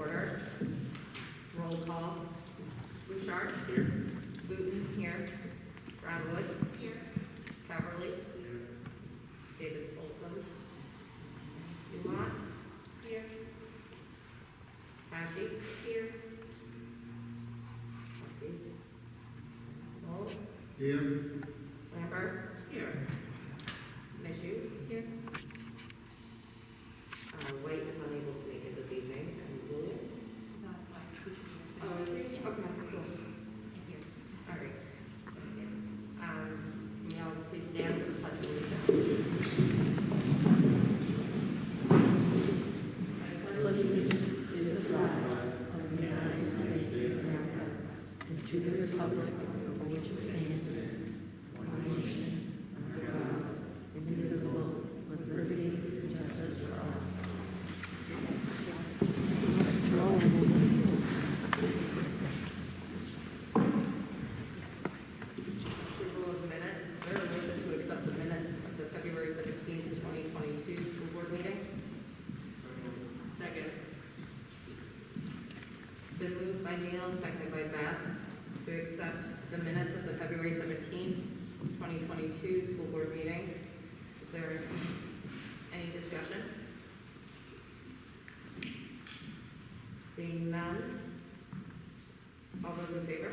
order. Roll call. Bouchard. Here. Booton here. Brownwood. Here. Caverly. Davis Olson. Dumont. Here. Hashi. Here. Lowell. Here. Lambert. Here. Mishu. Here. White is unable to make it this evening. And Julia. No, it's fine. Oh, is it? Okay, cool. Here. All right. May y'all please stand for the pledge of allegiance. I pledge allegiance to the flag of the United States of America and to the republic for which it stands, one nation, under God, indivisible, with liberty and justice for all. Approval of minutes. Is there a motion to accept the minutes of the February 17th, 2022 school board meeting? Second. Been moved by Neil, seconded by Beth, to accept the minutes of the February 17th, 2022 school board meeting. Is there any discussion? Seeing none. All those in favor?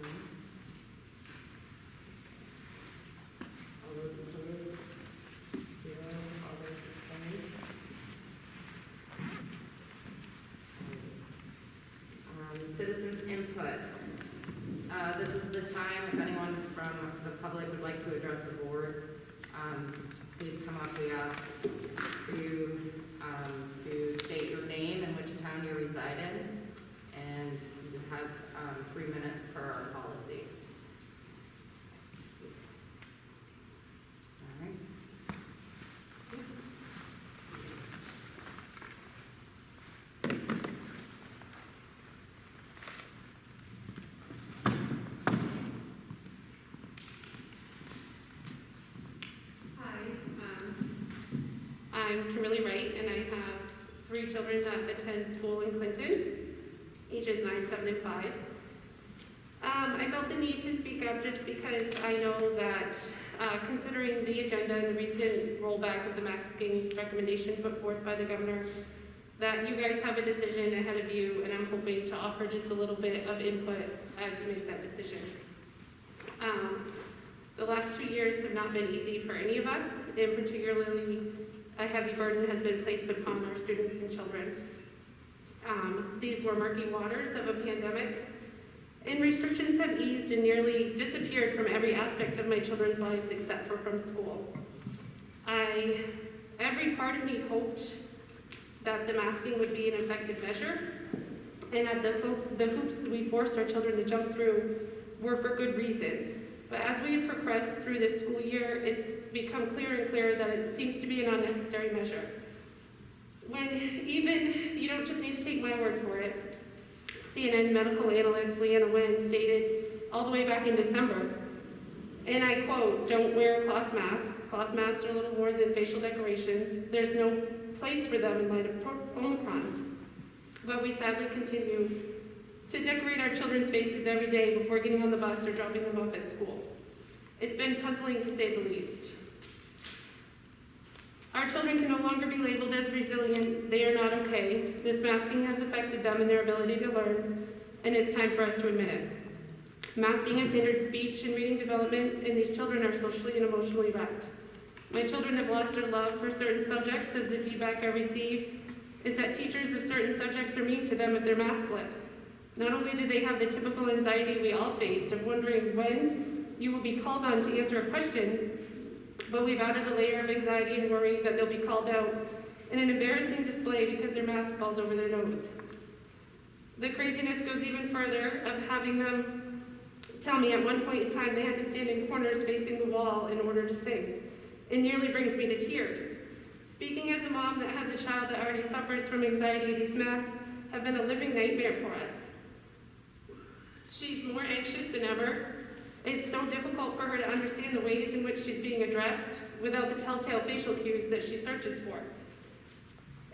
None. All those opposed? Zero. All those abstained? Citizens input. This is the time, if anyone from the public would like to address the board, please come up. We ask for you to state your name and which town you reside in, and you have 3 minutes per our policy. All right. Hi, I'm Kimberly Wright, and I have 3 children that attend school in Clinton, ages 9, 7, and 5. I felt the need to speak up just because I know that considering the agenda and the recent rollback of the masking recommendation put forth by the governor, that you guys have a decision ahead of you, and I'm hoping to offer just a little bit of input as you make that decision. The last 2 years have not been easy for any of us, and particularly a heavy burden has been placed upon our students and children. These were murky waters of a pandemic, and restrictions have eased and nearly disappeared from every aspect of my children's lives except for from school. Every part of me hoped that the masking would be an effective measure, and that the hoops we forced our children to jump through were for good reason. But as we have progressed through this school year, it's become clearer and clearer that it seems to be an unnecessary measure. When even, you don't just need to take my word for it, CNN medical analyst Leanna Wen stated all the way back in December, and I quote, "Don't wear cloth masks. Cloth masks are little more than facial decorations. There's no place for them in light of Omicron." But we sadly continue to decorate our children's faces every day before getting on the bus or dropping them off at school. It's been puzzling to say the least. Our children can no longer be labeled as resilient. They are not okay. This masking has affected them and their ability to learn, and it's time for us to admit it. Masking has hindered speech and reading development, and these children are socially and emotionally wrecked. My children have lost their love for certain subjects, as the feedback I receive is that teachers of certain subjects are mean to them at their math slips. Not only do they have the typical anxiety we all faced of wondering when you will be called on to answer a question, but we've added a layer of anxiety and worry that they'll be called out in an embarrassing display because their mask falls over their nose. The craziness goes even further of having them tell me at one point in time they had to stand in corners facing the wall in order to sing. It nearly brings me to tears. Speaking as a mom that has a child that already suffers from anxiety, these masks have been a living nightmare for us. She's more anxious than ever. It's so difficult for her to understand the ways in which she's being addressed, without the telltale facial cues that she searches for.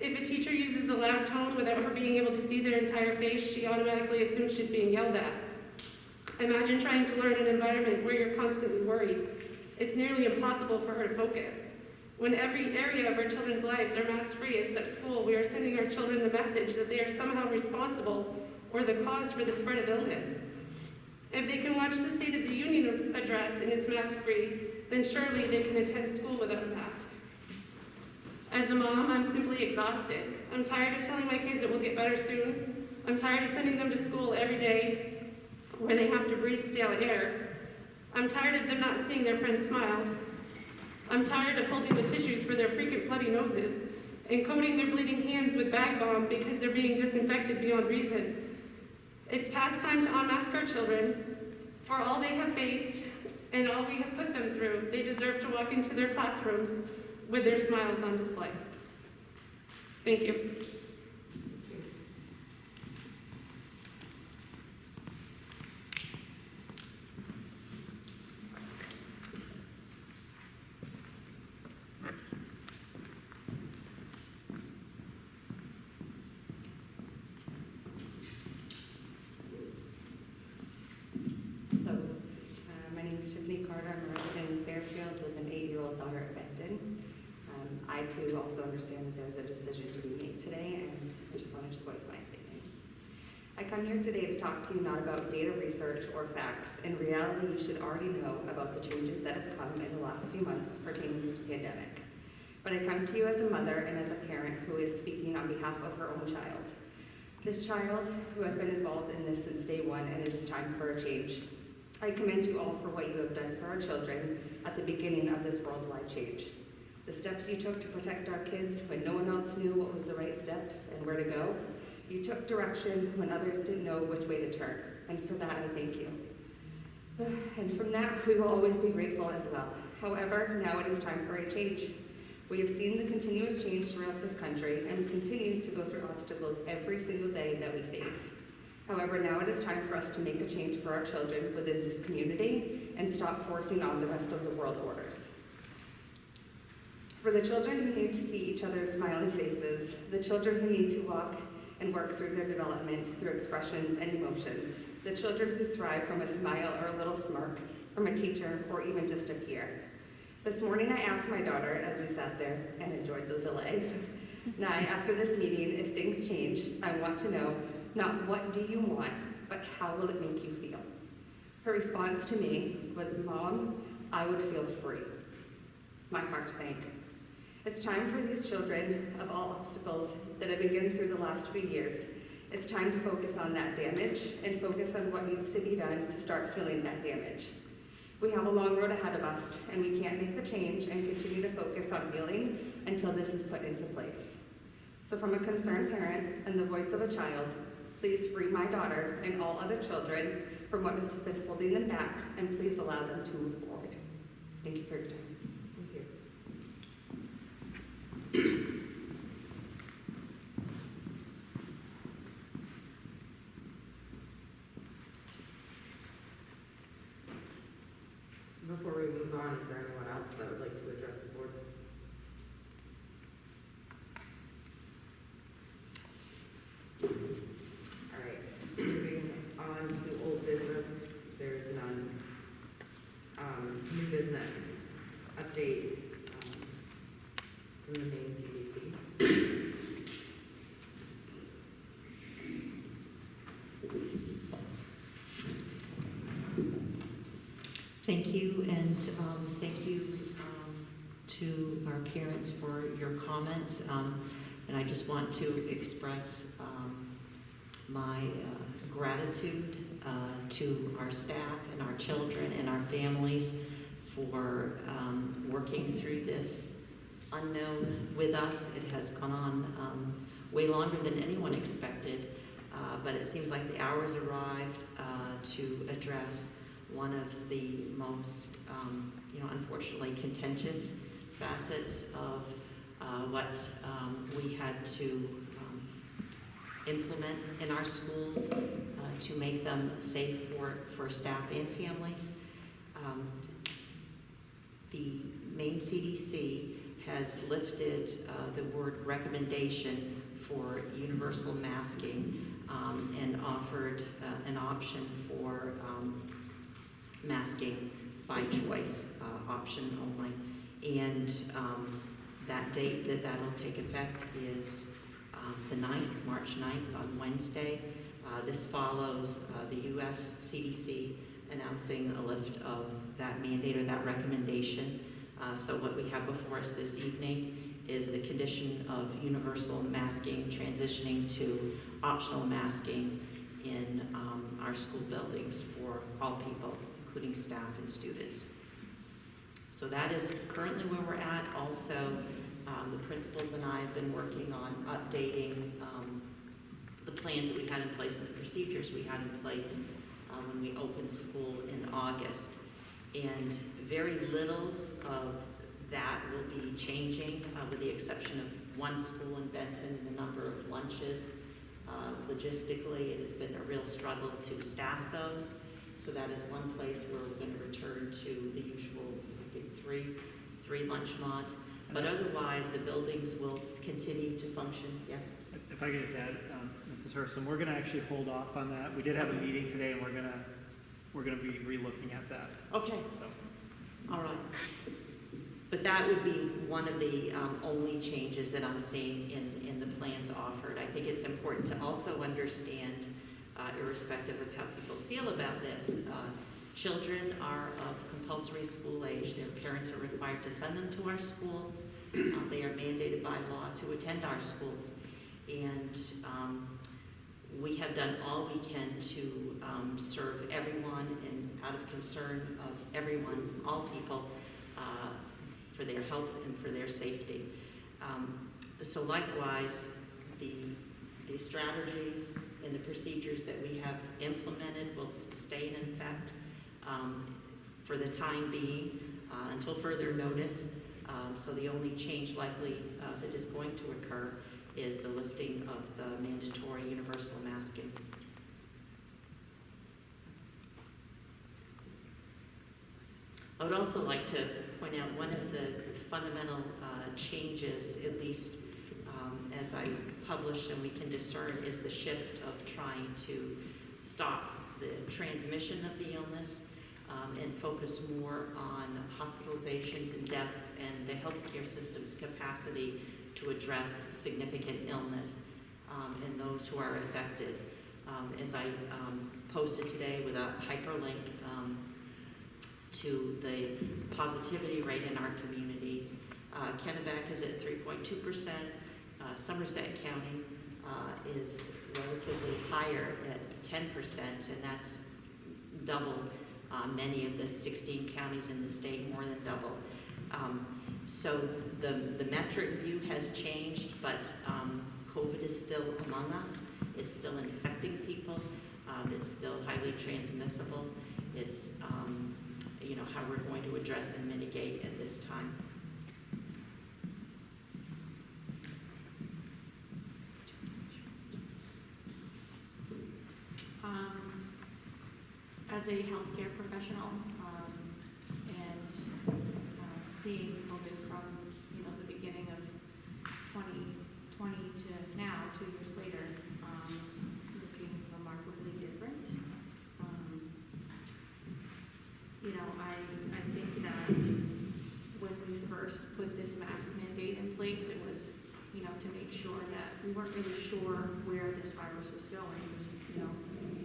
If a teacher uses a loud tone without her being able to see their entire face, she automatically assumes she's being yelled at. Imagine trying to learn in an environment where you're constantly worried. It's nearly impossible for her to focus. When every area of our children's lives are mask-free except school, we are sending our children the message that they are somehow responsible or the cause for the spread of illness. If they can watch the State of the Union address and it's mask-free, then surely they can attend school without a mask. As a mom, I'm simply exhausted. I'm tired of telling my kids it will get better soon. I'm tired of sending them to school every day where they have to breathe stale air. I'm tired of them not seeing their friends' smiles. I'm tired of holding the tissues for their frequent bloody noses and coating their bleeding hands with bag balm because they're being disinfected beyond reason. It's past time to unmask our children. For all they have faced and all we have put them through, they deserve to walk into their classrooms with their smiles on display. Thank you. Hello, my name is Tiffany Carter. I'm a resident in Fairfield with an 8-year-old daughter at Benton. I too also understand that there's a decision to be made today, and I just wanted to voice my opinion. I come here today to talk to you not about data research or facts. In reality, you should already know about the changes that have come in the last few months pertaining to this pandemic. But I come to you as a mother and as a parent who is speaking on behalf of her own child. This child who has been involved in this since day one, and it is time for a change. I commend you all for what you have done for our children at the beginning of this worldwide change. The steps you took to protect our kids when no one else knew what was the right steps and where to go. You took direction when others didn't know which way to turn, and for that I thank you. And from that, we will always be grateful as well. However, now it is time for a change. We have seen the continuous change throughout this country, and we continue to go through obstacles every single day that we face. However, now it is time for us to make a change for our children within this community and stop forcing on the rest of the world orders. For the children who need to see each other's smiling faces, the children who need to walk and work through their development through expressions and emotions, the children who thrive from a smile or a little smirk from a teacher or even just a peer. This morning I asked my daughter as we sat there and enjoyed the delay. Now, after this meeting, if things change, I want to know not what do you want, but how will it make you feel? Her response to me was, Mom, I would feel free. My heart sank. It's time for these children of all obstacles that have been given through the last few years. It's time to focus on that damage and focus on what needs to be done to start healing that damage. We have a long road ahead of us, and we can't make the change and continue to focus on healing until this is put into place. So from a concerned parent and the voice of a child, please free my daughter and all other children from what has been holding them back, and please allow them to move forward. Thank you for your time. Thank you. Before we move on, is there anyone else that would like to address the board? All right, moving on to old business, there's none. New business, update from the main CDC. Thank you, and thank you to our parents for your comments. And I just want to express my gratitude to our staff and our children and our families for working through this unknown with us. It has gone on way longer than anyone expected, but it seems like the hours arrived to address one of the most, unfortunately contentious facets of what we had to implement in our schools to make them safe for staff and families. the Maine CDC has lifted the word recommendation for universal masking and offered an option for masking by choice, option only. And that date that'll take effect is the 9th, March 9th, on Wednesday. This follows the US CDC announcing a lift of that mandate or that recommendation. So what we have before us this evening is the condition of universal masking transitioning to optional masking in our school buildings for all people, including staff and students. So that is currently where we're at. Also, the principals and I have been working on updating the plans that we had in place and the procedures we had in place when we opened school in August. And very little of that will be changing, with the exception of one school in Benton, the number of lunches. Logistically, it has been a real struggle to staff those. So that is one place where we're going to return to the usual, I think, three lunch mods. But otherwise, the buildings will continue to function. Yes? If I could just add, Mrs. Hurston, we're going to actually hold off on that. We did have a meeting today, and we're going to be re-looking at that. Okay. So. All right. But that would be one of the only changes that I'm seeing in the plans offered. I think it's important to also understand, irrespective of how people feel about this, children are of compulsory school age. Their parents are required to send them to our schools. They are mandated by law to attend our schools. And we have done all we can to serve everyone and out of concern of everyone, all people, for their health and for their safety. So likewise, the strategies and the procedures that we have implemented will stay in effect for the time being until further notice. So the only change likely that is going to occur is the lifting of the mandatory universal masking. I would also like to point out one of the fundamental changes, at least as I publish and we can discern, is the shift of trying to stop the transmission of the illness and focus more on hospitalizations and deaths and the healthcare system's capacity to address significant illness in those who are affected. As I posted today with a hyperlink to the positivity rate in our communities, Kennebec is at 3.2%. Somerset County is relatively higher at 10%, and that's double many of the 16 counties in the state, more than double. So the metric view has changed, but COVID is still among us. It's still infecting people. It's still highly transmissible. It's how we're going to address and mitigate at this time. As a healthcare professional, and seeing people move from the beginning of 2020 to now, 2 years later, it's looking remarkably different. I think that when we first put this mask mandate in place, it was to make sure that we weren't really sure where this virus was going.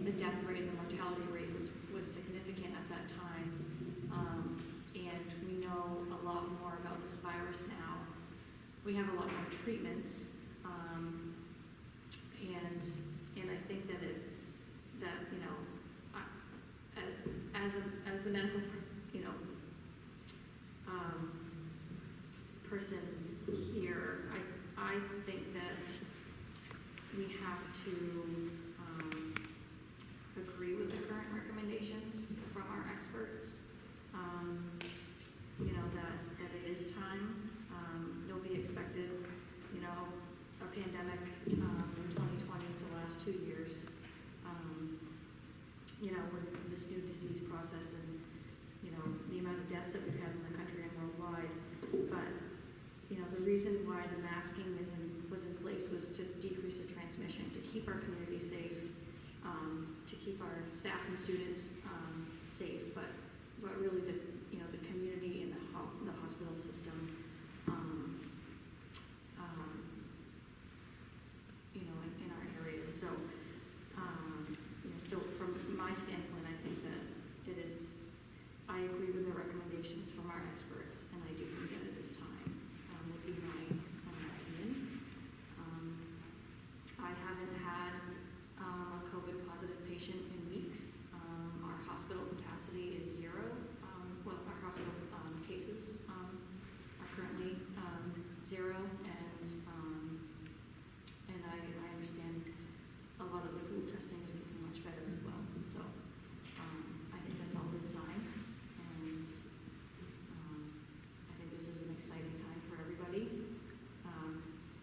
The death rate and the mortality rate was significant at that time. And we know a lot more about this virus now. We have a lot more treatments. And I think that as the medical, person here, I think that we have to agree with the current recommendations from our experts. That it is time. Nobody expected, a pandemic in 2020 to last 2 years. With this new disease process and, the amount of deaths that we've had in the country and the reason why the masking was in place was to decrease the transmission, to keep our community safe, to keep our staff and students safe, but really the community and the hospital system, in our areas. So, so from my standpoint, I think that I agree with the recommendations from our experts, and I do think that it is time, would be my opinion. I haven't had a COVID positive patient in weeks. Our hospital capacity is 0. Our hospital cases are currently 0, and I understand a lot of the pool testing is looking much better as well. So I think that's all good signs, and I think this is an exciting time for everybody.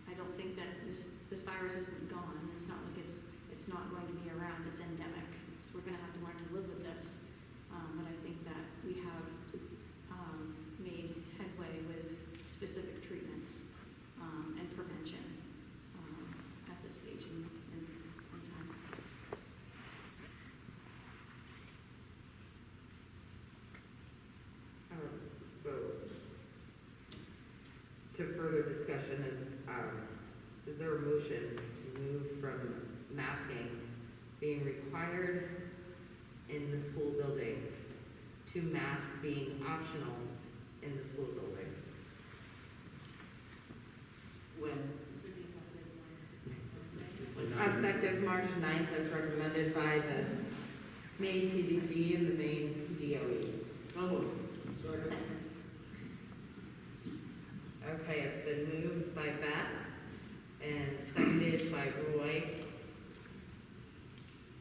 I don't think that this virus isn't gone. It's not like it's not going to be around. It's endemic. We're going to have to learn to live with this. But I think that we have made headway with specific treatments and prevention at this stage in time. So, to further discussion, is there a motion to move from masking being required in the school buildings to masks being optional in the school building? Effective March 9th as recommended by the Maine CDC and the Maine DOE. Okay, it's been moved by Beth and seconded by Roy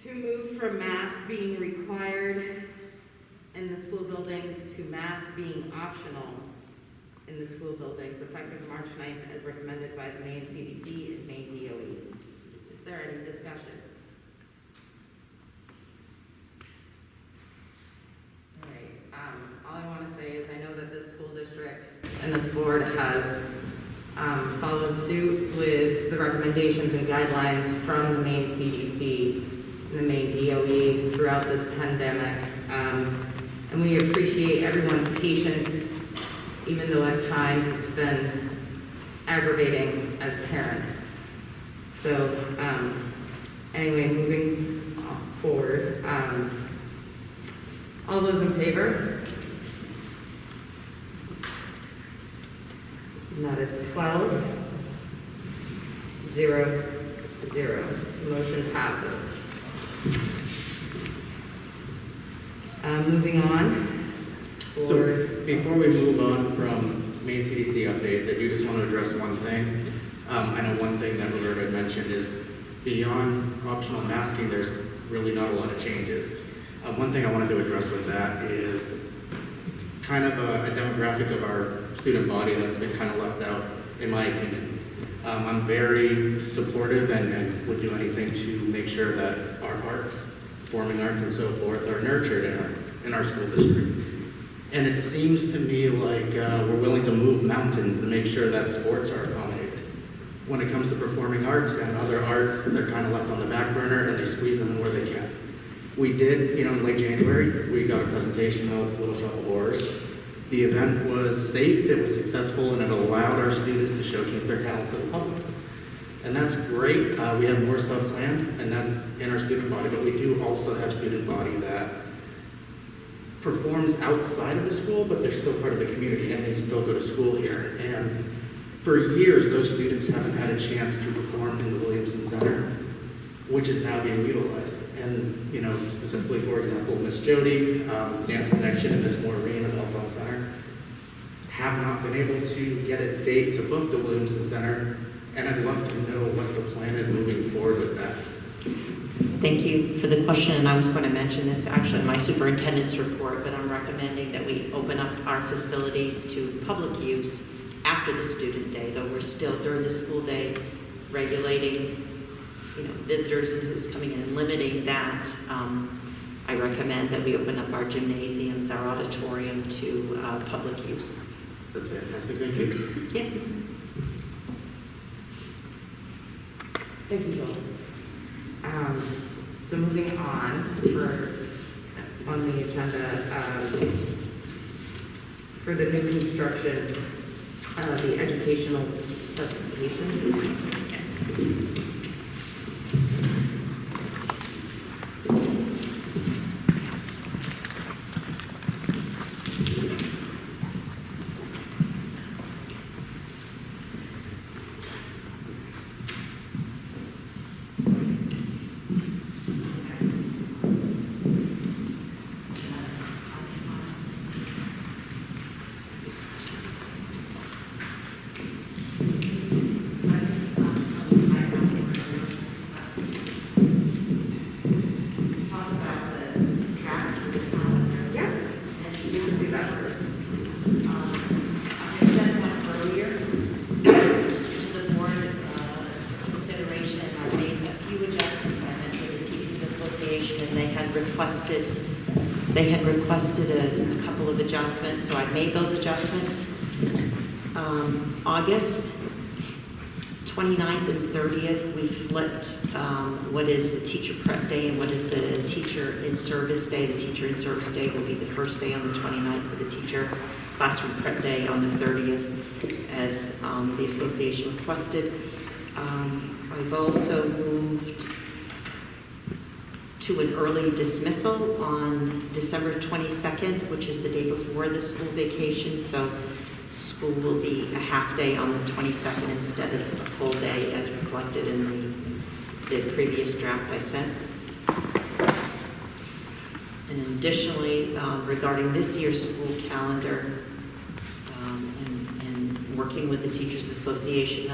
to move from masks being required in the school buildings to masks being optional in the school buildings, effective March 9th as recommended by the Maine CDC and Maine DOE. Is there any discussion? All right, all I want to say is I know that this school district and this board has followed suit with the recommendations and guidelines from the Maine CDC and the Maine DOE throughout this pandemic. And we appreciate everyone's patience, even though at times it's been aggravating as parents. So anyway, moving forward, all those in favor? And that is 12, 0, 0. Motion passes. Moving on. So before we move on from Maine CDC updates, I do just want to address one thing. I know one thing that Roberta had mentioned is beyond optional masking, there's really not a lot of changes. One thing I wanted to address with that is kind of a demographic of our student body that's been kind of left out, in my opinion. I'm very supportive and would do anything to make sure that our arts, performing arts and so forth, are nurtured in our school district. And it seems to me like we're willing to move mountains to make sure that sports are accommodated. When it comes to performing arts and other arts, they're kind of left on the back burner and they squeeze them in where they can. We did, in late January, we got a presentation of Little Shop of Horrors. The event was safe, it was successful, and it allowed our students to showcase their talents to the public. And that's great. We have more stuff planned, and that's in our student body, but we do also have student body that performs outside of the school, but they're still part of the community, and they still go to school here. And for years, those students haven't had a chance to perform in the Williamson Center, which is now being utilized. And, specifically, for example, Miss Jody, Dance Connection, and Miss Maureen of Elkhorn Center have not been able to get a date to book the Williamson Center, and I'd love to know what the plan is moving forward with that. Thank you for the question, and I was going to mention this actually in my superintendent's report, but I'm recommending that we open up our facilities to public use after the student day, though we're still during the school day regulating visitors and who's coming in and limiting that. I recommend that we open up our gymnasiums, our auditorium to public use. That's fantastic, thank you. Yes. Thank you, Joel. So moving on, on the agenda, for the new construction, the educational specifications. Yes. Talk about the drafts for the calendar. Yeah. And you can do that first. I sent one earlier to the board consideration. I made a few adjustments. I met with the Teachers Association, and they had requested a couple of adjustments, so I made those adjustments. August 29th and 30th, we flipped what is the teacher prep day and what is the teacher in service day. The teacher in service day will be the first day on the 29th, with the teacher classroom prep day on the 30th, as the association requested. I've also moved to an early dismissal on December 22nd, which is the day before the school vacation, so school will be a half day on the 22nd instead of a full day as reflected in the previous draft I sent. And additionally, regarding this year's school calendar, and working with the Teachers Association,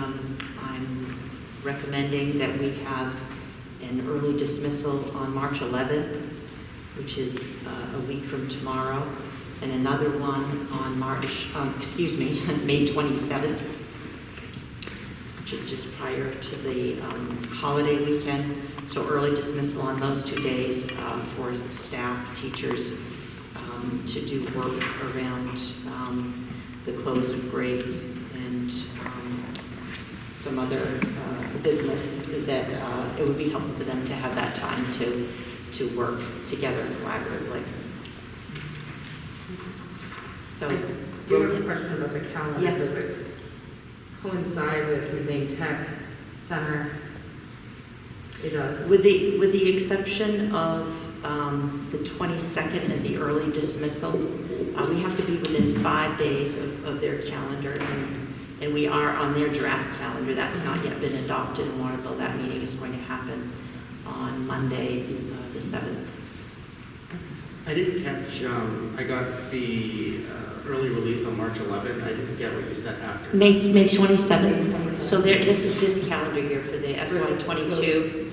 I'm recommending that we have an early dismissal on March 11th, which is a week from tomorrow, and another one on May 27th, which is just prior to the holiday weekend. So early dismissal on those 2 days for staff, teachers, to do work around the close of grades and some other business that it would be helpful for them to have that time to work together collaboratively. So, Do you have a question about the calendar? Yes. Does it coincide with the main tech center? It does. with the exception of the 22nd and the early dismissal, we have to be within 5 days of their calendar, and we are on their draft calendar. That's not yet been adopted in Waterville. That meeting is going to happen on Monday, the 7th. I didn't catch, I got the early release on March 11th, I didn't get what you said after. May 27th. So this is this calendar year for the FY22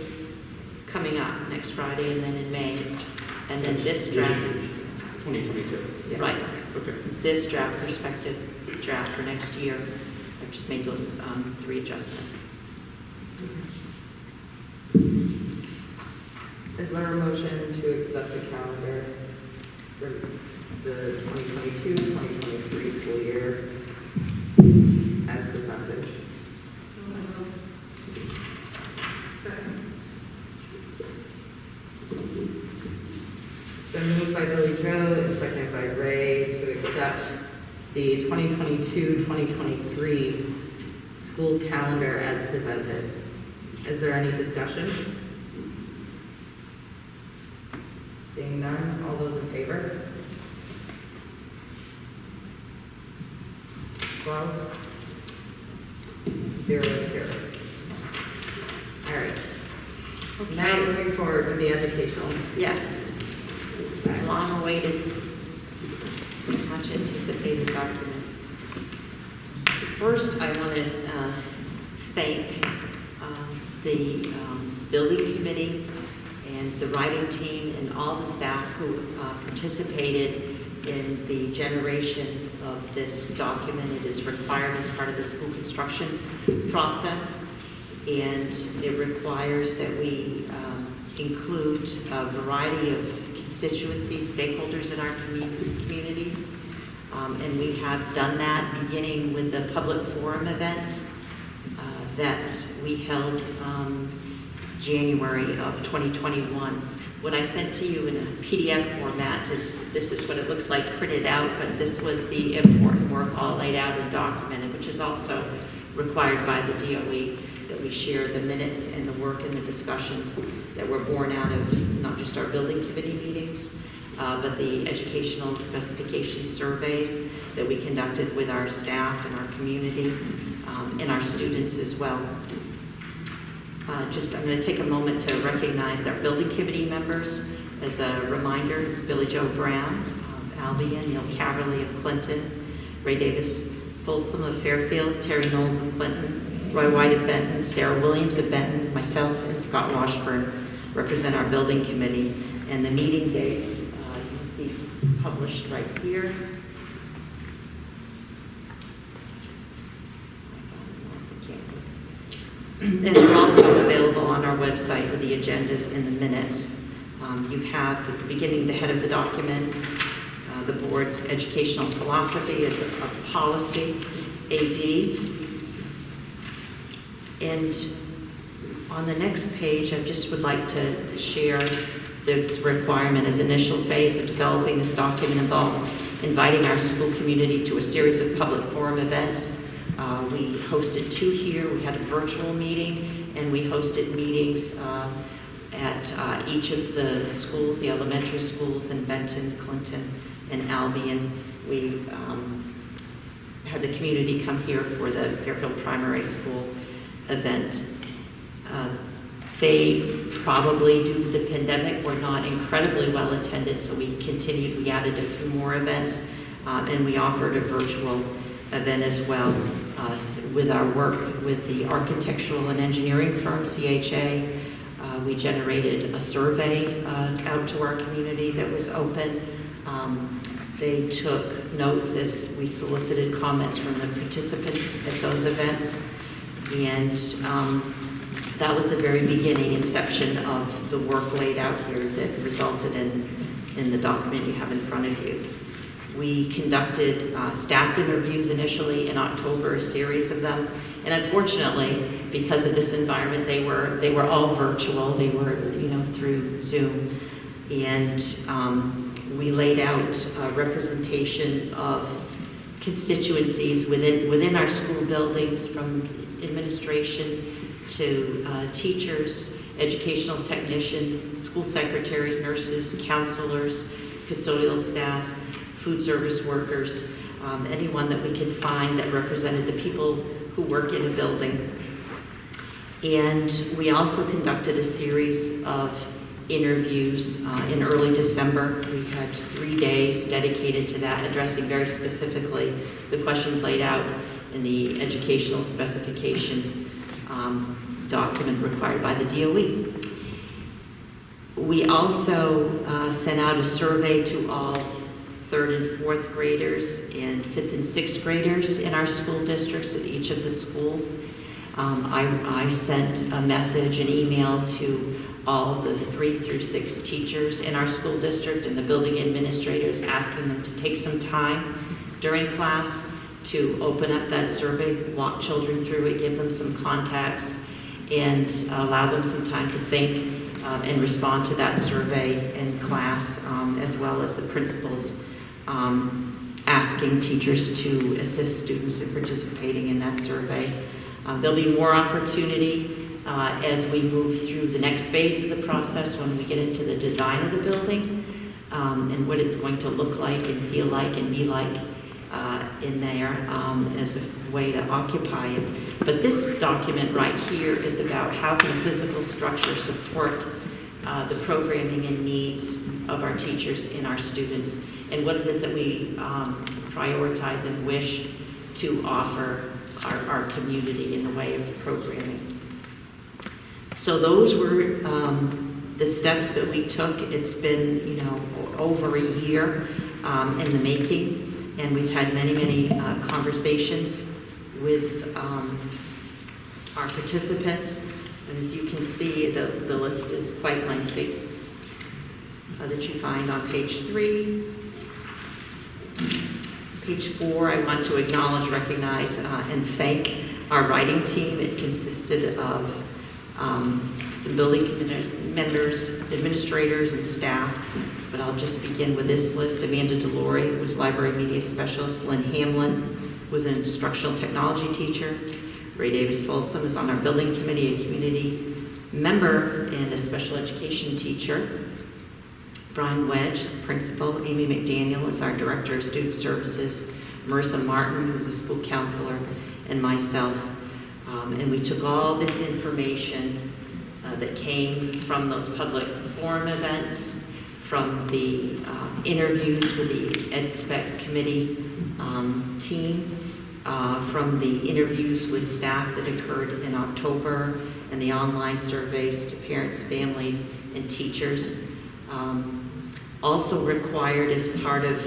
coming up next Friday, and then in May, and then this draft, 2022. Yeah. right? Okay. This draft perspective draft for next year. I just made those 3 adjustments. Is there a motion to accept the calendar for the 2022-2023 school year as presented? It's been moved by Billy Joe and seconded by Ray to accept the 2022-2023 school calendar as presented. Is there any discussion? Seeing none, all those in favor? 12? 0, 0. All right. Now moving forward with the educational. Yes, long-awaited, much anticipated document. First, I want to thank the building committee and the writing team and all the staff who participated in the generation of this document. It is required as part of the school construction process, and it requires that we include a variety of constituencies, stakeholders in our communities. And we have done that beginning with the public forum events that we held January of 2021. What I sent to you in a PDF format this is what it looks like printed out, but this was the important work all laid out and documented, which is also required by the DOE, that we share the minutes and the work and the discussions that were born out of not just our building committee meetings, but the educational specification surveys that we conducted with our staff and our community and our students as well. I'm going to take a moment to recognize our building committee members. As a reminder, it's Billy Joe Brown, Albion, Neil Caverly of Clinton, Ray Davis Folsom of Fairfield, Terry Knowles of Clinton, Roy White of Benton, Sarah Williams of Benton, myself, and Scott Washburn represent our building committee. And the meeting dates you'll see published right here. And they're also available on our website with the agendas and the minutes. You have at the beginning, the head of the document, the board's educational philosophy as a policy, AD. And on the next page, I just would like to share this requirement as initial phase of developing this document involved inviting our school community to a series of public forum events. We hosted 2 here. We had a virtual meeting, and we hosted meetings at each of the schools, the elementary schools in Benton, Clinton, and Albion. We had the community come here for the Fairfield Primary School event. They probably, due to the pandemic, were not incredibly well attended, so we continued. We added a few more events, and we offered a virtual event as well. With our work with the architectural and engineering firm, CHA, we generated a survey out to our community that was open. They took notes as we solicited comments from the participants at those events. And that was the very beginning, inception of the work laid out here that resulted in the document you have in front of you. We conducted staff interviews initially in October, a series of them. And unfortunately, because of this environment, they were all virtual. They were, through Zoom. And we laid out a representation of constituencies within our school buildings, from administration to teachers, educational technicians, school secretaries, nurses, counselors, custodial staff, food service workers, anyone that we could find that represented the people who work in a building. And we also conducted a series of interviews in early December. We had 3 days dedicated to that, addressing very specifically the questions laid out in the educational specification document required by the DOE. We also sent out a survey to all 3rd and 4th graders and 5th and 6th graders in our school districts at each of the schools. I sent a message, an email to all the 3 through 6 teachers in our school district and the building administrators, asking them to take some time during class to open up that survey, walk children through it, give them some contacts, and allow them some time to think and respond to that survey in class, as well as the principals asking teachers to assist students in participating in that survey. There'll be more opportunity as we move through the next phase of the process, when we get into the design of the building and what it's going to look like and feel like and be like in there as a way to occupy it. But this document right here is about how can physical structure support the programming and needs of our teachers and our students, and what is it that we prioritize and wish to offer our community in the way of programming. So those were the steps that we took. It's been, over a year in the making, and we've had many conversations with our participants. And as you can see, the list is quite lengthy that you find on page 3, Page 4, I want to acknowledge, recognize, and thank our writing team. It consisted of some building committee members, administrators, and staff. But I'll just begin with this list. Amanda DeLore was library media specialist. Lynn Hamlin was an instructional technology teacher. Ray Davis Folsom is on our building committee, a community member and a special education teacher. Brian Wedge, the principal. Amy McDaniel is our director of student services. Marissa Martin, who's a school counselor, and myself. And we took all this information that came from those public forum events, from the interviews with the EdSpec committee team, from the interviews with staff that occurred in October, and the online surveys to parents, families, and teachers. Also required as part of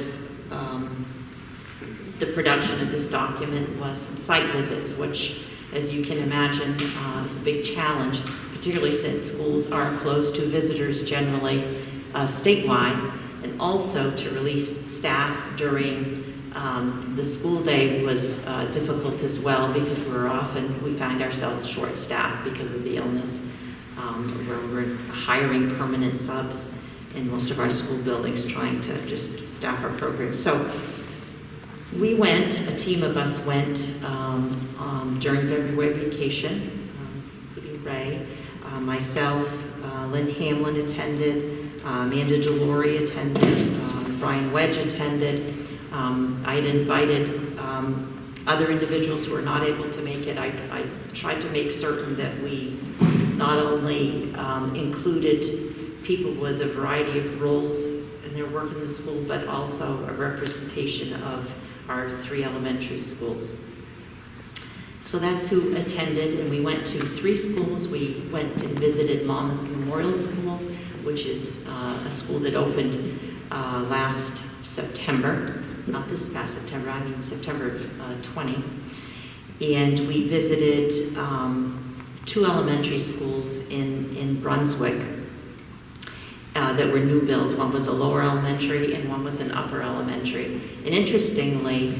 the production of this document was some site visits, which, as you can imagine, is a big challenge, particularly since schools are closed to visitors generally statewide, and also to release staff during the school day was difficult as well, because we find ourselves short-staffed because of the illness, where we're hiring permanent subs in most of our school buildings, trying to just staff our programs. So we went, a team of us went during February vacation, including Ray, myself, Lynn Hamlin attended, Amanda DeLore attended, Brian Wedge attended. I had invited other individuals who were not able to make it. I tried to make certain that we not only included people with a variety of roles in their work in the school, but also a representation of our 3 elementary schools. So that's who attended, and we went to 3 schools. We went and visited Monmouth Memorial School, which is a school that opened last September, not this past September, I mean September of 20. And we visited 2 elementary schools in Brunswick that were new builds. One was a lower elementary and one was an upper elementary. And interestingly,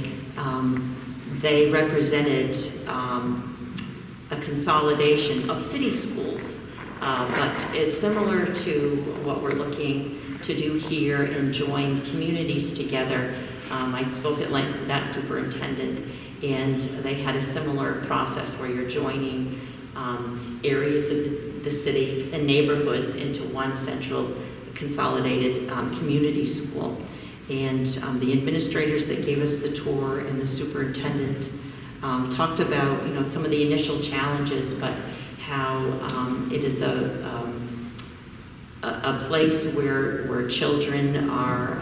they represented a consolidation of city schools, but is similar to what we're looking to do here and join communities together. I spoke at length with that superintendent, and they had a similar process where you're joining areas of the city and neighborhoods into one central consolidated community school. And the administrators that gave us the tour and the superintendent talked about, some of the initial challenges, but how it is a place where children are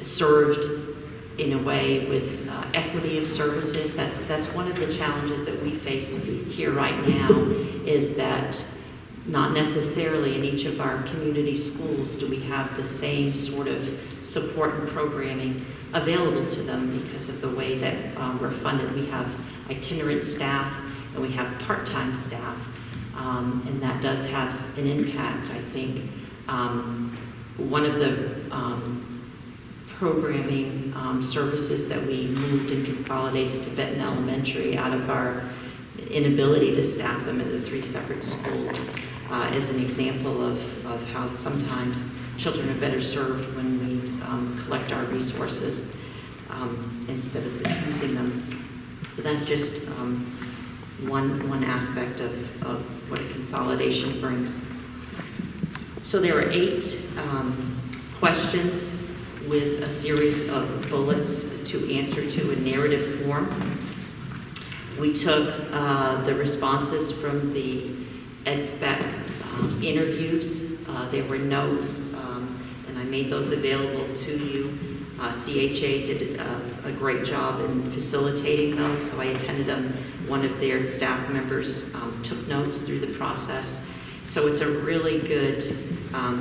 served in a way with equity of services. That's one of the challenges that we face here right now, is that not necessarily in each of our community schools do we have the same sort of support and programming available to them because of the way that we're funded. We have itinerant staff and we have part-time staff, and that does have an impact, I think. One of the programming services that we moved and consolidated to Benton Elementary out of our inability to staff them in the 3 separate schools is an example of how sometimes children are better served when we collect our resources instead of diffusing them. But that's just one aspect of what a consolidation brings. So there are 8 questions with a series of bullets to answer to in narrative form. We took the responses from the EdSpec interviews. There were notes, and I made those available to you. CHA did a great job in facilitating those, so I attended them. One of their staff members took notes through the process. So it's a really good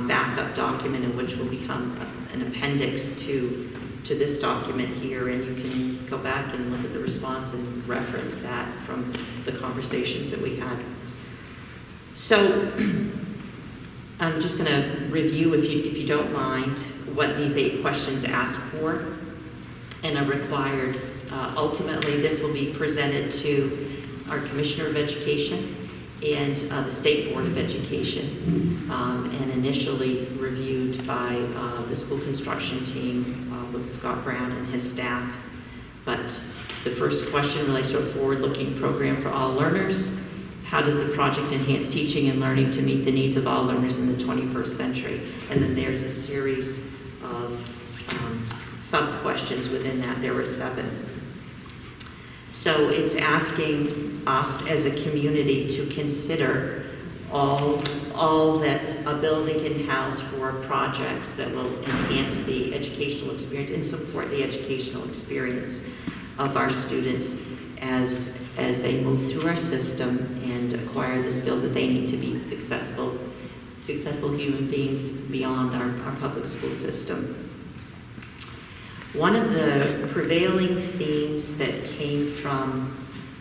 backup document, in which will become an appendix to this document here, and you can go back and look at the response and reference that from the conversations that we had. So I'm just going to review, if you don't mind, what these 8 questions ask for. and are required. Ultimately, this will be presented to our Commissioner of Education and the State Board of Education, and initially reviewed by the school construction team with Scott Brown and his staff. But the first question relates to a forward-looking program for all learners. How does the project enhance teaching and learning to meet the needs of all learners in the 21st century? And then there's a series of sub-questions within that. There were 7. So it's asking us as a community to consider all that a building can house for projects that will enhance the educational experience and support the educational experience of our students as they move through our system and acquire the skills that they need to be successful human beings beyond our public school system. One of the prevailing themes that came from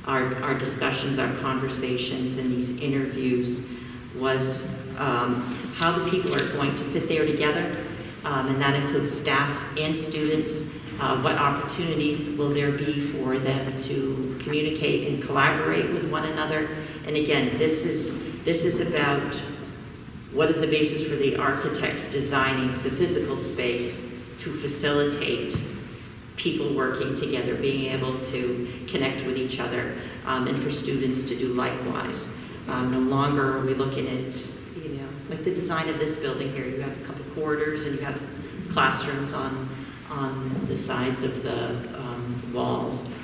our discussions, our conversations, and these interviews was how the people are going to fit there together, and that includes staff and students. What opportunities will there be for them to communicate and collaborate with one another? And again, this is about what is the basis for the architects designing the physical space to facilitate people working together, being able to connect with each other, and for students to do likewise. No longer are we looking at, like the design of this building here. You have a couple corridors and you have classrooms on the sides of the walls.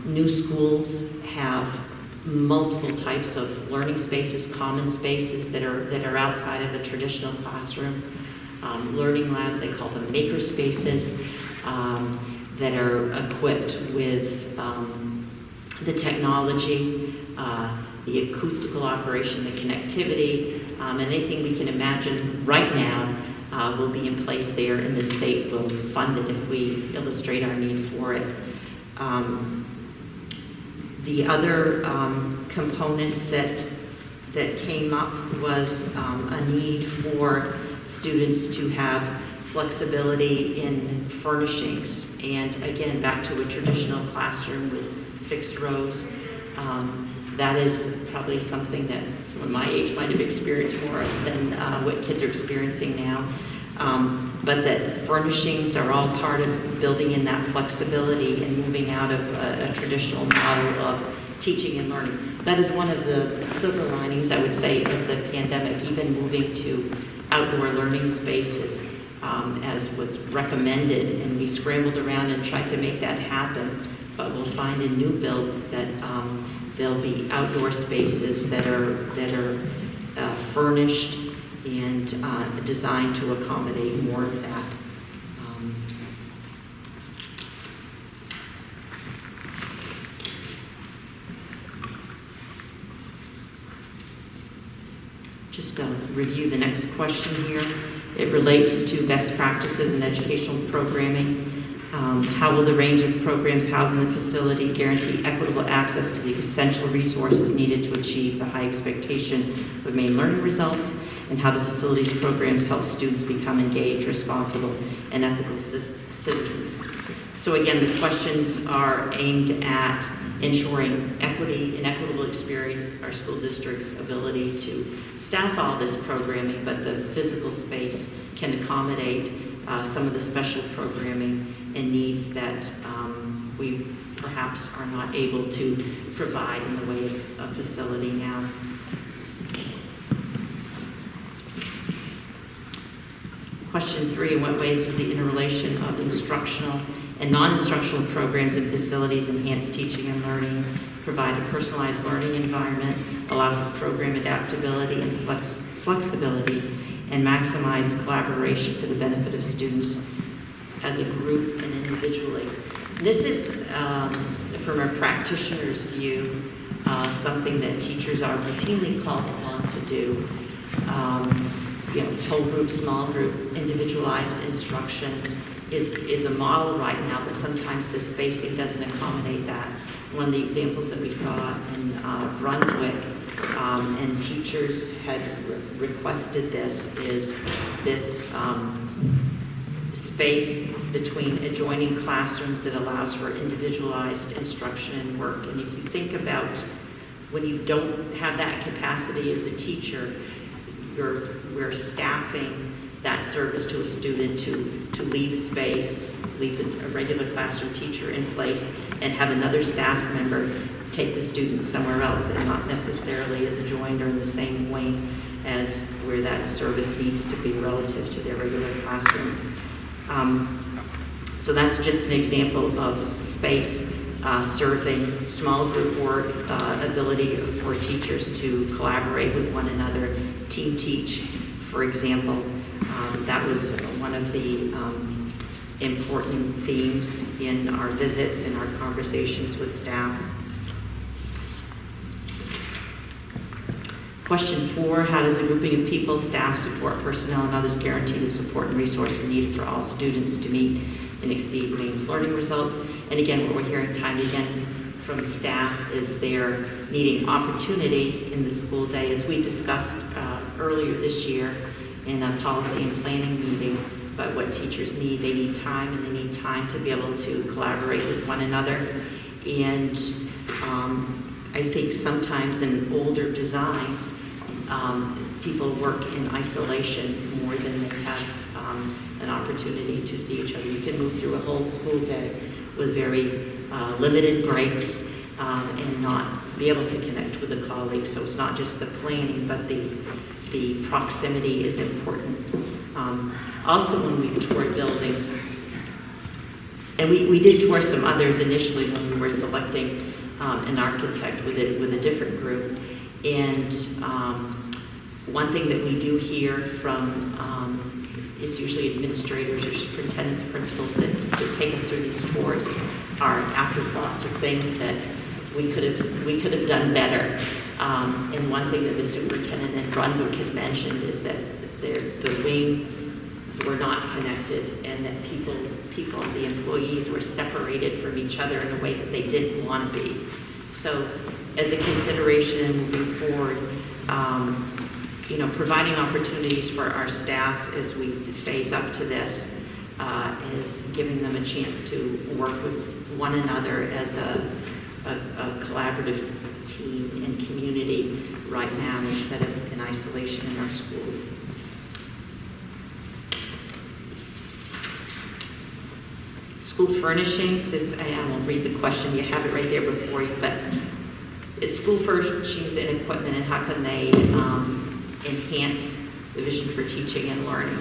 New schools have multiple types of learning spaces, common spaces that are outside of a traditional classroom. Learning labs, they call them maker spaces, that are equipped with the technology, the acoustical operation, the connectivity, anything we can imagine right now will be in place there, and the state will fund it if we illustrate our need for it. The other component that came up was a need for students to have flexibility in furnishings, and again, back to a traditional classroom with fixed rows. That is probably something that someone my age might have experienced more than what kids are experiencing now. But that furnishings are all part of building in that flexibility and moving out of a traditional model of teaching and learning. That is one of the silver linings, I would say, of the pandemic, even moving to outdoor learning spaces as was recommended, and we scrambled around and tried to make that happen. But we'll find in new builds that there'll be outdoor spaces that are furnished and designed to accommodate more of that. Just review the next question here. It relates to best practices in educational programming. How will the range of programs housed in the facility guarantee equitable access to the essential resources needed to achieve the high expectation of main learning results, and how the facility's programs help students become engaged, responsible, and ethical citizens? So again, the questions are aimed at ensuring equity and equitable experience, our school district's ability to staff all this programming, but the physical space can accommodate some of the special programming and needs that we perhaps are not able to provide in the way of a facility now. Question 3, in what ways does the interrelation of instructional and non-instructional programs and facilities enhance teaching and learning, provide a personalized learning environment, allow for program adaptability and flexibility, and maximize collaboration for the benefit of students as a group and individually? This is, from a practitioner's view, something that teachers are routinely called upon to do. Whole group, small group, individualized instruction is a model right now, but sometimes the spacing doesn't accommodate that. One of the examples that we saw in Brunswick, and teachers had requested this, is this space between adjoining classrooms that allows for individualized instruction and work. And if you think about when you don't have that capacity as a teacher, we're staffing that service to a student to leave a space, leave a regular classroom teacher in place, and have another staff member take the student somewhere else that not necessarily is adjoined or in the same wing as where that service needs to be relative to their regular classroom. So that's just an example of space serving small group work, ability for teachers to collaborate with one another, team teach, for example. That was one of the important themes in our visits and our conversations with staff. Question 4, how does a grouping of people, staff, support personnel, and others guarantee the support and resources needed for all students to meet and exceed Maine's learning results? And again, what we're hearing time and again from staff is they're needing opportunity in the school day. As we discussed earlier this year in a policy and planning meeting about what teachers need, they need time, and they need time to be able to collaborate with one another. And I think sometimes in older designs, people work in isolation more than they have an opportunity to see each other. You can move through a whole school day with very limited breaks and not be able to connect with a colleague. So it's not just the planning, but the proximity is important. Also, when we toured buildings, and we did tour some others initially when we were selecting an architect with a different group. And one thing that we do hear from is usually administrators or superintendents, principals that take us through these tours are afterthoughts or things that we could have done better. And one thing that the superintendent in Brunswick had mentioned is that the wings were not connected, and that people, the employees, were separated from each other in a way that they didn't want to be. So, as a consideration moving forward, providing opportunities for our staff as we phase up to this is giving them a chance to work with one another as a collaborative team and community right now instead of in isolation in our schools. School furnishings, I won't read the question, you have it right there before you, but it's school furnishings and equipment, and how can they enhance the vision for teaching and learning?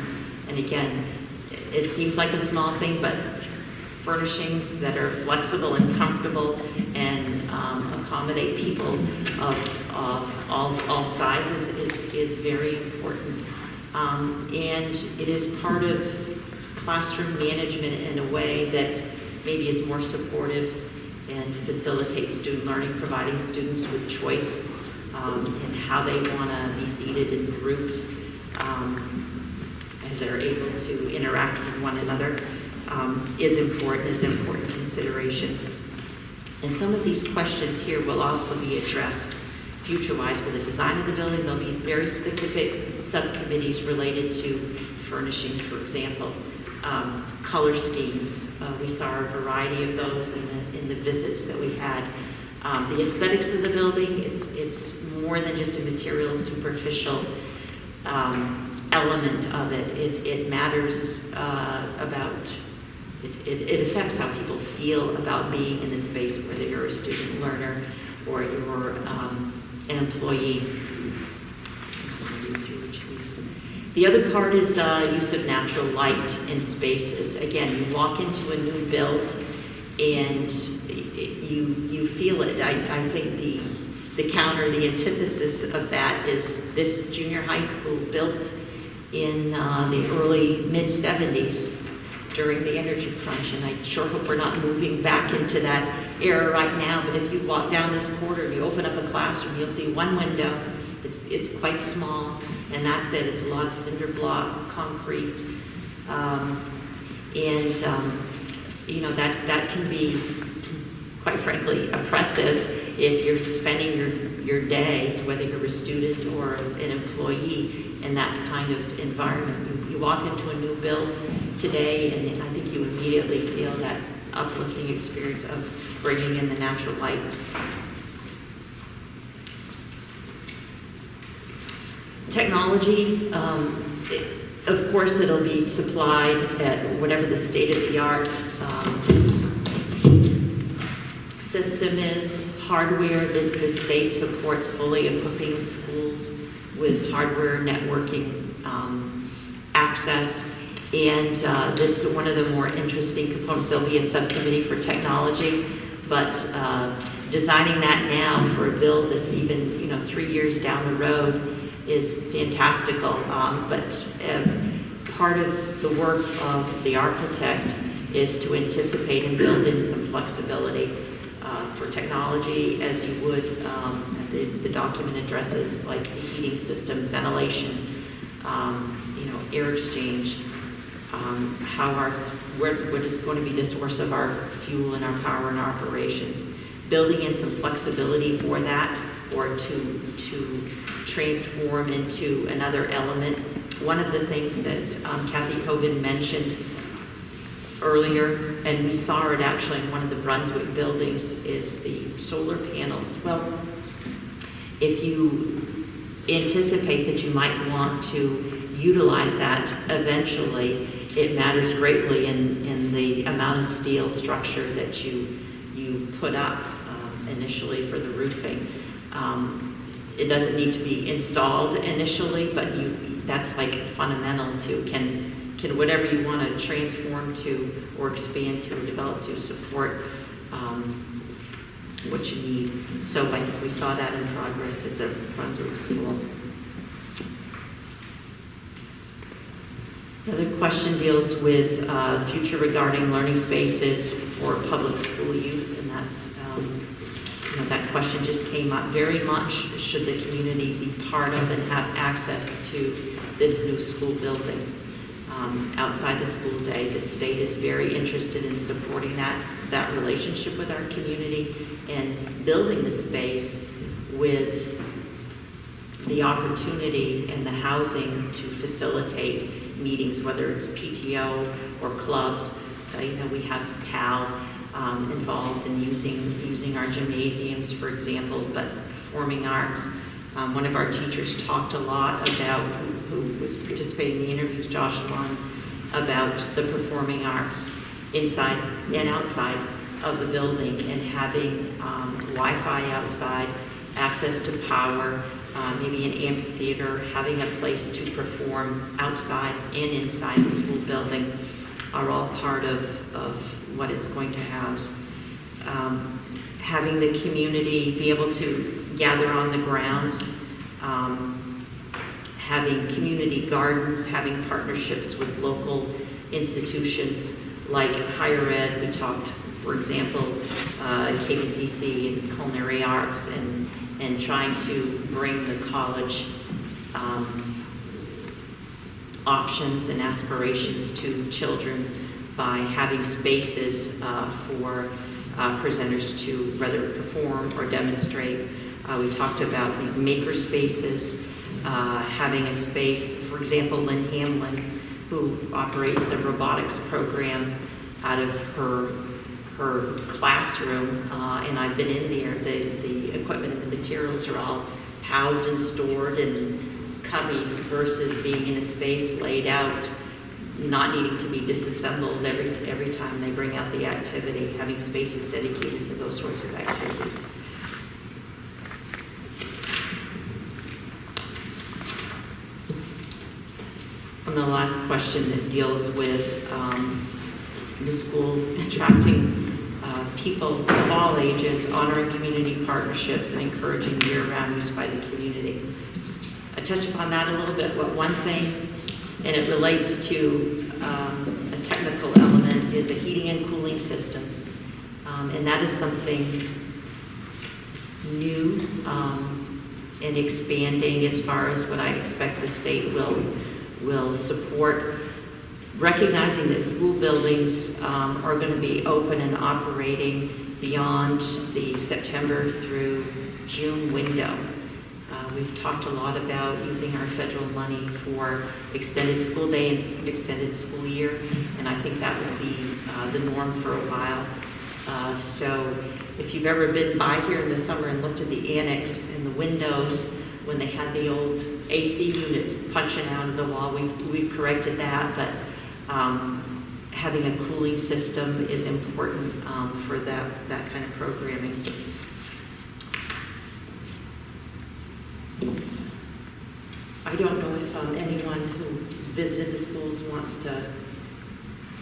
And again, it seems like a small thing, but furnishings that are flexible and comfortable and accommodate people of all sizes is very important. And it is part of classroom management in a way that maybe is more supportive and facilitates student learning, providing students with choice in how they want to be seated and grouped as they're able to interact with one another is important consideration. And some of these questions here will also be addressed future-wise with the design of the building. There'll be very specific subcommittees related to furnishings, for example. Color schemes, we saw a variety of those in the visits that we had. The aesthetics of the building, it's more than just a material, superficial element of it. It matters it affects how people feel about being in the space, whether you're a student learner or you're an employee. The other part is use of natural light in spaces. Again, you walk into a new build and you feel it. I think the counter, the antithesis of that is this junior high school built in the early mid-70s during the energy crunch, and I sure hope we're not moving back into that era right now. But if you walk down this corridor, you open up a classroom, you'll see one window. It's quite small, and that's it. It's a lot of cinder block, concrete, that can be, quite frankly, oppressive if you're spending your day, whether you're a student or an employee, in that kind of environment. You walk into a new build, today, and I think you immediately feel that uplifting experience of bringing in the natural light. Technology, of course, it'll be supplied at whatever the state-of-the-art system is. Hardware, the state supports fully equipping schools with hardware, networking, access, and that's one of the more interesting components. There'll be a subcommittee for technology, but designing that now for a bill that's even 3 years down the road is fantastical. But part of the work of the architect is to anticipate and build in some flexibility for technology, as you would. The document addresses like the heating system, ventilation, air exchange, what is going to be the source of our fuel and our power and our operations. Building in some flexibility for that, or to transform into another element. One of the things that Kathy Cogan mentioned earlier, and we saw it actually in one of the Brunswick buildings, is the solar panels. Well, if you anticipate that you might want to utilize that eventually, it matters greatly in the amount of steel structure that you put up initially for the roofing. It doesn't need to be installed initially, but that's like fundamental to can whatever you want to transform to or expand to or develop to support what you need. So I think we saw that in progress at the Brunswick School. Another question deals with future regarding learning spaces for public school youth, and that's that question just came up very much. Should the community be part of and have access to this new school building? Outside the school day, the state is very interested in supporting that relationship with our community and building the space with the opportunity and the housing to facilitate meetings, whether it's PTO or clubs. We have PAL involved in using our gymnasiums, for example, but performing arts. One of our teachers talked a lot about, who was participating in the interviews, Josh Lund, about the performing arts inside and outside of the building, and having Wi-Fi outside, access to power, maybe an amphitheater, having a place to perform outside and inside the school building are all part of what it's going to house. Having the community be able to gather on the grounds, having community gardens, having partnerships with local institutions like higher ed. We talked, for example, KBCC and culinary arts, and trying to bring the college options and aspirations to children by having spaces for presenters to rather perform or demonstrate. We talked about these maker spaces, having a space, for example, Lynn Hamlin, who operates a robotics program out of her classroom, and I've been in there. The equipment and the materials are all housed and stored in cubbies versus being in a space laid out, not needing to be disassembled every time they bring out the activity, having spaces dedicated to those sorts of activities. And the last question that deals with the school attracting people of all ages, honoring community partnerships, and encouraging year-round use by the community. I touch upon that a little bit, but one thing, and it relates to a technical element, is a heating and cooling system. And that is something new and expanding as far as what I expect the state will support. Recognizing that school buildings are going to be open and operating beyond the September through June window. We've talked a lot about using our federal money for extended school day and extended school year, and I think that will be the norm for a while. So if you've ever been by here in the summer and looked at the annex and the windows, when they had the old AC units punching out of the wall, we've corrected that, but having a cooling system is important for that kind of programming. I don't know if anyone who visited the schools wants to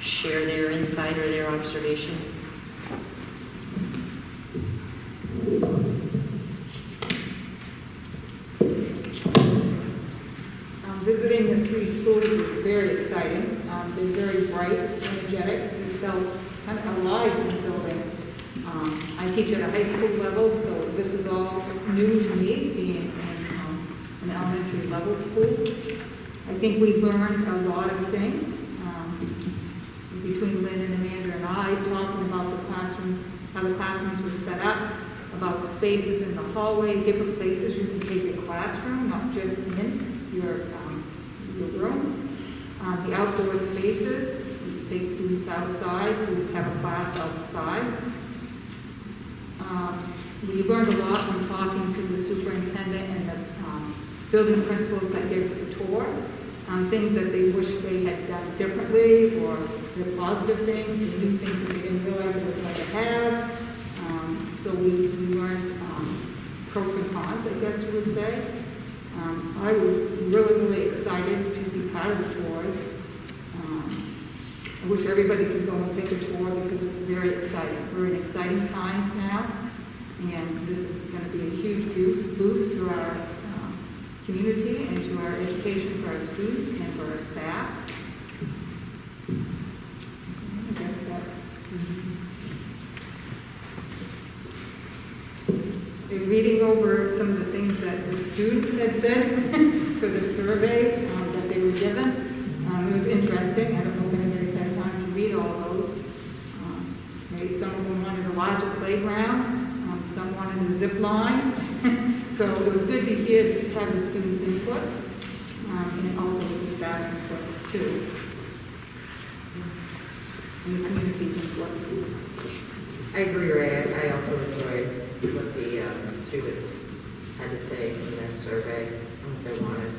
share their insight or their observations. Visiting the three schools was very exciting. They're very bright, energetic. We felt kind of alive in the building. I teach at a high school level, so this was all new to me, being in an elementary level school. I think we learned a lot of things between Lynn and Amanda and I, talking about the classroom, how the classrooms were set up, about spaces in the hallway, different places you can take your classroom, not just in your room. The outdoor spaces, you take students outside to have a class outside. We learned a lot from talking to the superintendent and the building principals that gave us a tour, things that they wish they had done differently, or the positive things, and new things that they didn't realize they were going to have. So we learned pros and cons, I guess you would say. I was really, really excited to be part of the tours. I wish everybody could go and take a tour because it's very exciting. We're in exciting times now, and this is going to be a huge boost to our community and to our education for our students and for our staff. I guess that. In reading over some of the things that the students had said for the survey that they were given, it was interesting. I don't know if anybody's had time to read all those. Maybe some of them wanted a larger playground, some wanted a zip line. So it was good to hear, to have the students' input, and also the staff input too, and the community's input. I agree, Ray. I also enjoyed what the students had to say in their survey, what they wanted.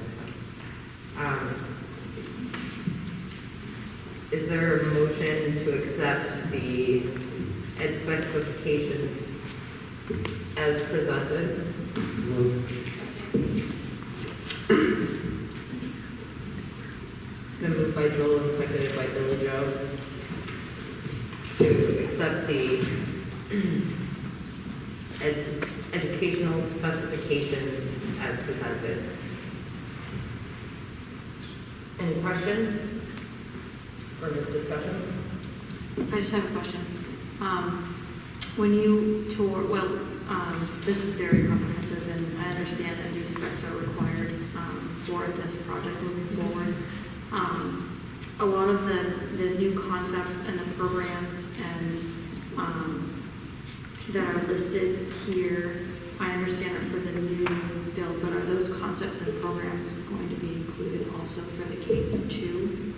Is there a motion to accept the ed specifications as presented? Been moved by Joel and seconded by Billy Joe to accept the educational specifications as presented. Any questions or discussion? I just have a question. When you tour, this is very comprehensive, and I understand that these specs are required for this project moving forward. A lot of the new concepts and the programs and that are listed here, I understand are for the new build, but are those concepts and programs going to be included also for the K-2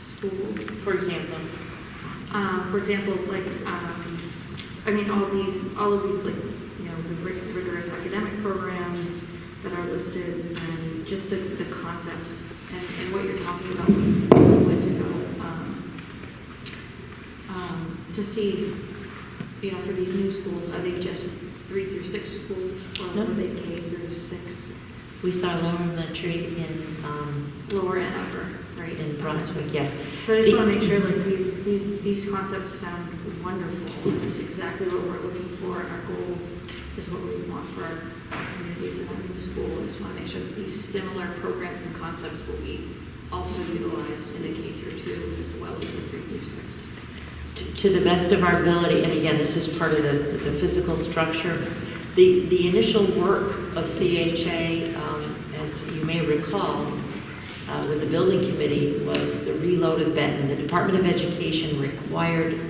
school? For example, like, I mean, all of these, like, you know, the rigorous academic programs that are listed, and just the concepts and what you're talking about when to go, to see, you know, for these new schools, are they just 3 through 6 schools, or No. are they K through 6? we saw lower elementary Lower and upper, right? in Brunswick, yes. So I just want to make sure, like, these concepts sound wonderful. It's exactly what we're looking for, and our goal is what we want for our communities and our new school. I just want to make sure that these similar programs and concepts will be also utilized in the K through 2 as well as the 3 through 6. To the best of our ability, and again, this is part of the physical structure. The initial work of CHA, as you may recall, with the building committee, was the reload of Benton. The Department of Education required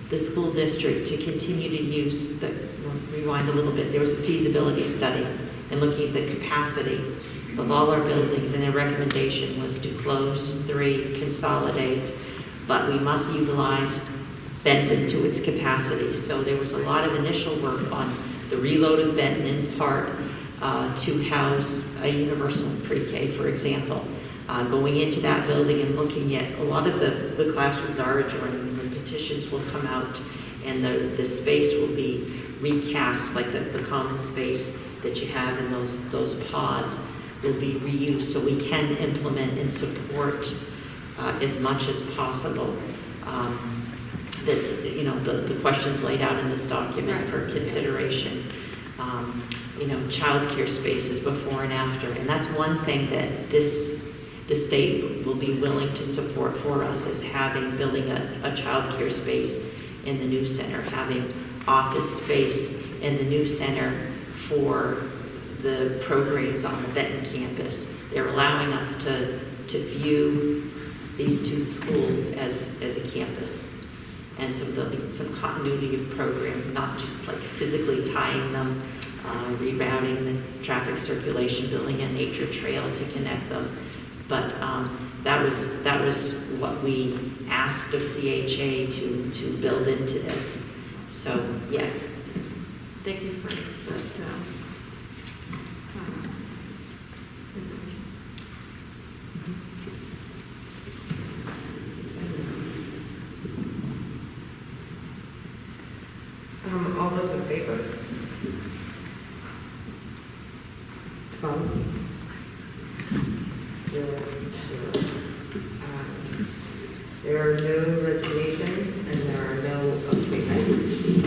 the school district to continue to use rewind a little bit, there was a feasibility study and looking at the capacity of all our buildings, and their recommendation was to close 3, consolidate, but we must utilize Benton to its capacity. So there was a lot of initial work on the reload of Benton in part to house a universal pre-K, for example. Going into that building and looking at, a lot of the classrooms are adjoining, and the petitions will come out, and the space will be recast, like the common space that you have in those pods will be reused, so we can implement and support as much as possible. That's, the questions laid out in this document for consideration. Childcare spaces before and after, and that's one thing that the state will be willing to support for us, is building a childcare space in the new center, having office space in the new center for the programs on the Benton campus. They're allowing us to view these 2 schools as a campus, and so there'll be some continuity of program, not just like physically tying them, rerouting the traffic circulation, building a nature trail to connect them. But that was what we asked of CHA to build into this. So yes. Thank you for first, All those in favor? 12. 0, 0. There are no resignations and there are no appointments.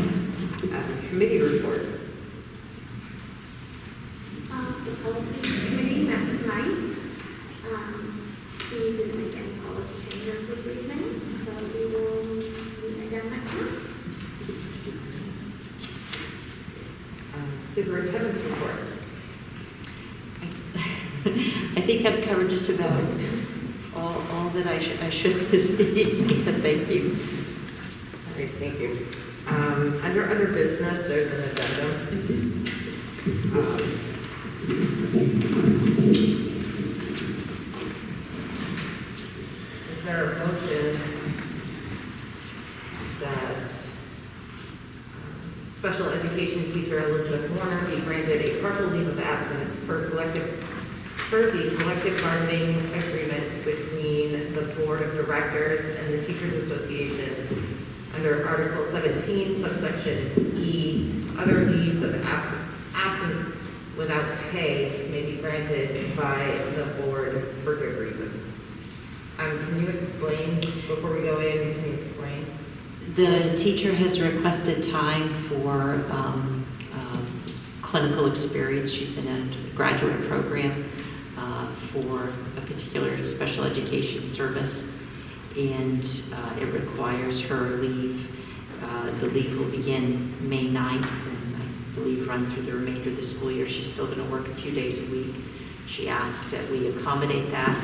Committee reports. The policy committee met tonight. These are again policy changes this evening, so we will meet again next month. Superintendent's report. I think I've covered just about all that I should this evening, but thank you. All right, thank you. Under other business, there's an addendum. Is there a motion that special education teacher Elizabeth Warner be granted a partial leave of absence per the collective bargaining agreement between the Board of Directors and the Teachers Association under Article 17, subsection E, other leaves of absence without pay may be granted by the board for good reason. Can you explain, before we go in, can you explain? The teacher has requested time for clinical experience. She's in a graduate program for a particular special education service, and it requires her leave. The leave will begin May 9th, and I believe run through the remainder of the school year. She's still going to work a few days a week. She asked that we accommodate that,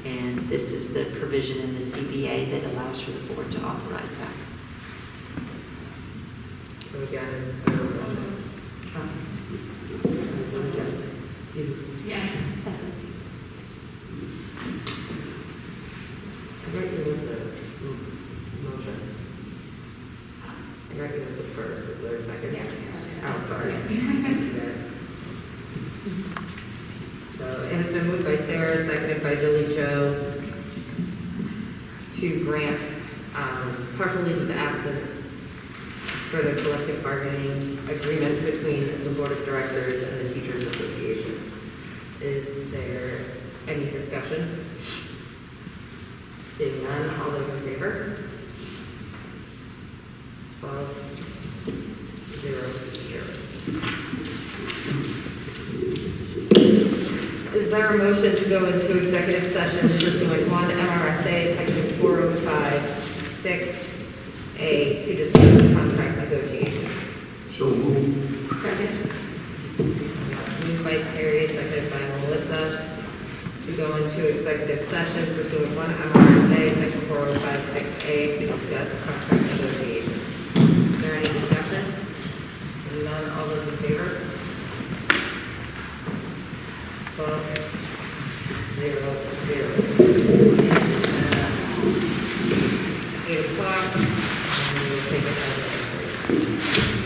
and this is the provision in the CBA that allows for the board to authorize that. So again, yeah. I read you with the motion. I read you with the first, is there a second? Yeah. Oh, sorry. Yes. So it has been moved by Sarah, seconded by Billy Joe, to grant partial leave of absence for the collective bargaining agreement between the Board of Directors and the Teachers Association. Is there any discussion? Seeing none, all those in favor? 12, 0, 0. Is there a motion to go into executive session pursuant 1 MRSA section 405(6)(a) to discuss contract negotiations? So moved. Second. Moved by Terry, seconded by Melissa, to go into executive session pursuant 1 MRSA section 405(6)(a) to discuss contract negotiations. Is there any discussion? Seeing none, all those in favor? will take effect